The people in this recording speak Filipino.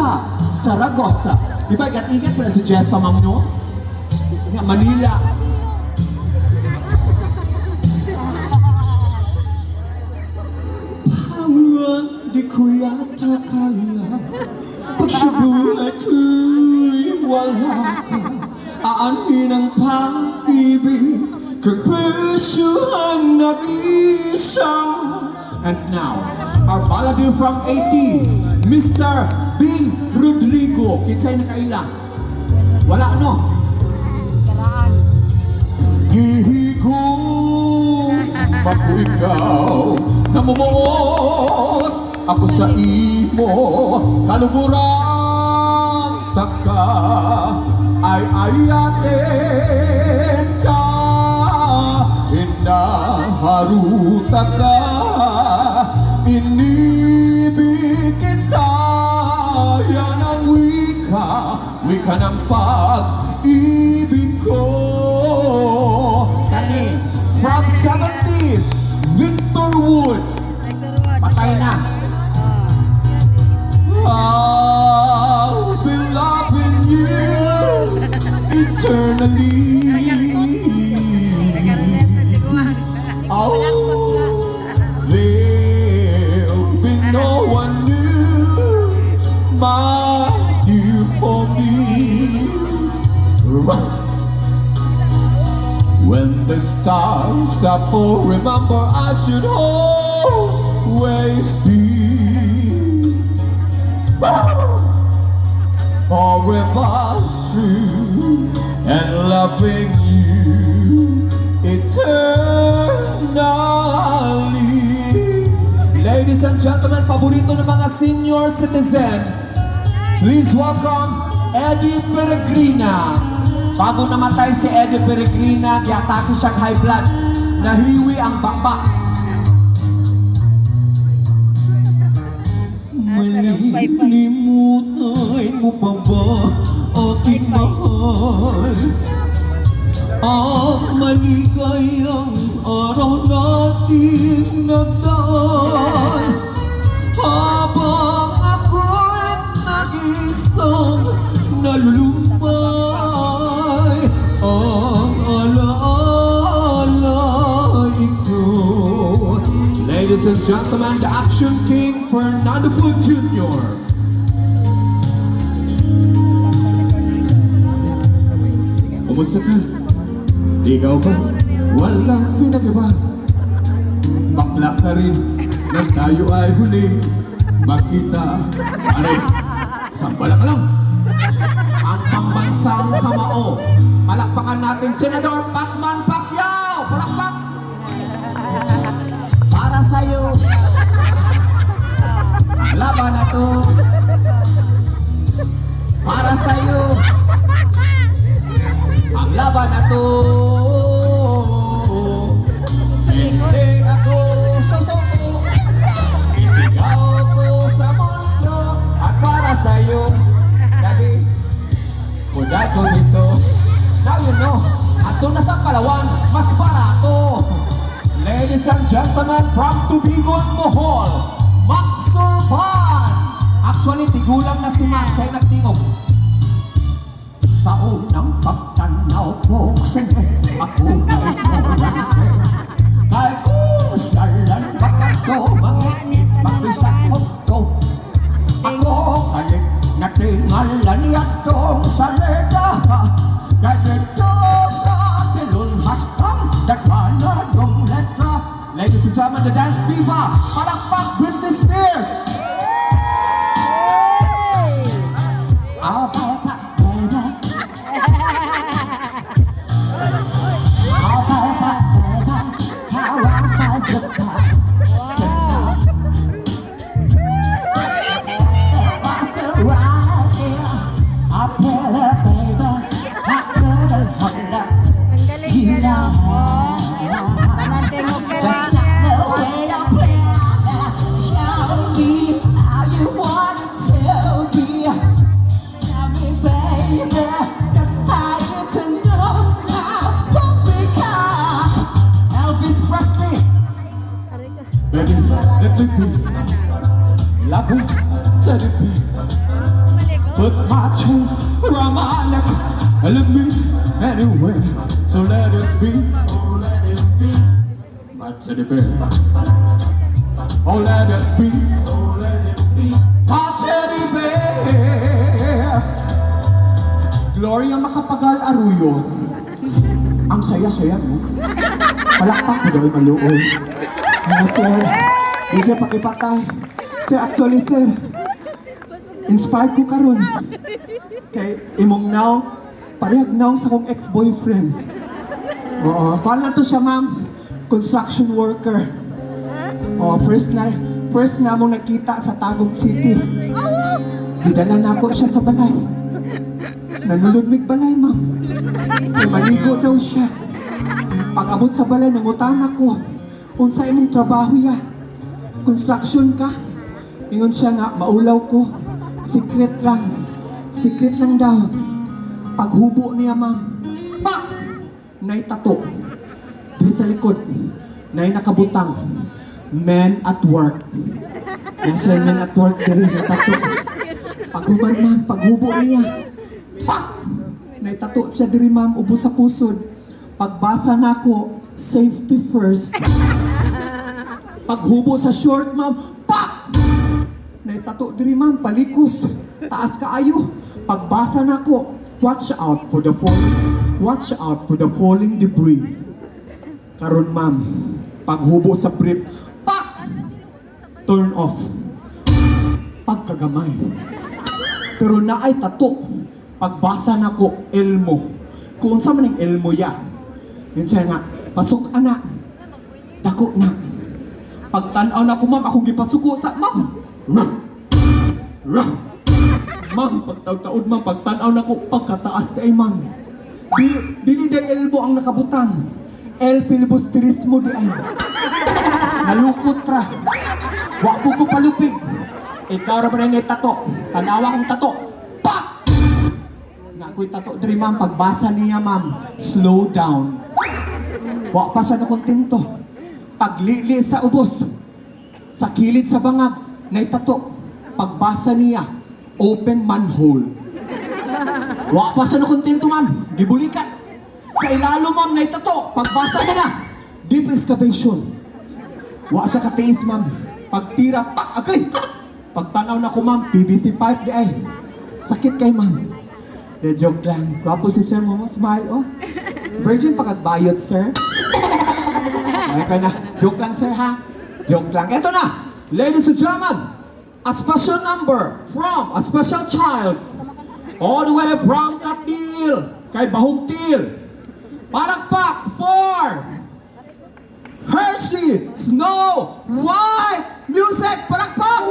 sa Saragossa. Diba, igat-igat mo na si Jessa Magno? Nga, Manila. Pangwan, di ko yata kaya pagsabuhay ko'y wala ka. Aanhin ang pag-ibig kung presyuhan nag-isa. And now, our balladeer from 80s, Mr. Bing Rodrigo. Kinsay na kaila? Wala, no? Gihigo ako ikaw namumuot ako sa imo kaluguran taka ay ayatin ka inaharuta ka inibig kita yan ang wika ng pag-ibig ko kani from 70s Victor Wood patay na I'll be loving you eternally. Oh, there'll be no one new, my dear, for me. When the stars are full, remember I should always be forever true and loving you eternally. Ladies and gentlemen, paborito ng mga senior citizen, please welcome Eddie Peregrina. Bago namatay si Eddie Peregrina, giatake siyang high blood. Nahiwi ang bakbak. Malilimutan mo pa ba aking mahal? Ang maligayang araw nating nagdaan habang ako'y nag-isang nalulumbay ang alaala ito. Ladies and gentlemen, the Action King, Fernando Food Jr. Kumusta ka? Ikaw ba? Walang pinag-iba. Bakla ka rin na tayo ay huli makita. Aray, sampala ka lang. Ang pambansang kamao. Palakpakan natin Senador Pacman Pacquiao. Palakpak! Para sa'yo. Laban na to. Para sa'yo. Ang laban na to. Hindi ako susuko. Isigaw ko sa mundo. At para sa'yo. Daddy, kuda ko dito. Now you know, ato na sa Palawan, mas barato. Ladies and gentlemen, from Tubigo and Bohol, Max Surban. Actually, tigulang na si Max ay nagtingog. Taon ng pagtanaw ko, ako na ignorante. Kahit kung salan bakat ko, mangingit magbisakot ko. Ako kalik na tingalan yatong saleda. Ganito sa tilunhas kang dagwana ng letra. Ladies and gentlemen, the dance diva, palakpak Britney Spears. put my chain around my neck and let me anywhere. So let it be. My teddy bear. Oh, let it be. My teddy bear. Gloria Macapagal Arroyo. Ang saya-saya mo. Palakpak ko daw maluoy. Mga sir, di siya pakipatay. Sir, actually sir, inspired ko karon. Kay imong now, parehag now sa kong ex-boyfriend. Oo, paano to siya ma'am? Construction worker. Oh, first na mo nakita sa Tagum City. Gidala na ako siya sa balay. Nanulunmig balay, ma'am. Kay maligo daw siya. Pag-abot sa balay, nangutan ako. Unsa imong trabaho ya? Construction ka? Ingon siya nga, maulaw ko. Secret lang. Secret lang daw. Paghubo niya, ma'am. Pa! Nay tato. Diri sa likod. Nay nakabutang. Men at work. Yan siya men at work diri na tato. Paghuban, ma'am. Paghubo niya. Pa! Nay tato siya diri, ma'am. Ubo sa pusod. Pagbasa na ako, safety first. Paghubo sa short, ma'am. Pa! Nay tato diri, ma'am. Palikos. Taas kaayo. Pagbasa na ako, watch out for the falling. Watch out for the falling debris. Karon, ma'am. Paghubo sa brief. Pa! Turn off. Pagkagamay. Pero naay tato. Pagbasa na ko, elmo. Kung sa man ang elmo ya. Yun siya nga, pasok anak. Dako na. Pagtanaw na ko, ma'am, akong gipasuko sa, ma'am. Ma'am, pagtaod-taod, ma'am, pagtanaw na ko, pagkataas kay ma'am. Dili day elmo ang nakabutang. El filibusterismo di ay. Nalukot ra. Wa po ko palupig. Ikaw ra ba na tato? Tanawa kong tato. Pa! Na ako'y tato diri, ma'am. Pagbasa niya, ma'am, slow down. Wa pa siya na kontento. Paglili sa ubos, sa kilid sa bangag, naitato. Pagbasa niya, open manhole. Wa pa siya na kontento, ma'am. Gibulikan. Sa ilalo, ma'am, naitato. Pagbasa niya, deep excavation. Wa siya katiis, ma'am. Pagtira, pak, agay. Pagtanaw na ko, ma'am, PVC pipe di ay. Sakit kay, ma'am. De joke lang. Gwapo si sir mo, smile, oh. Virgin pagkagbayot, sir. Okay na. Joke lang, sir, ha? Joke lang. Eto na! Ladies and gentlemen, a special number from a special child all the way from Katil kay Bahugtil. Palakpak for Hershey Snow White Music! Palakpak!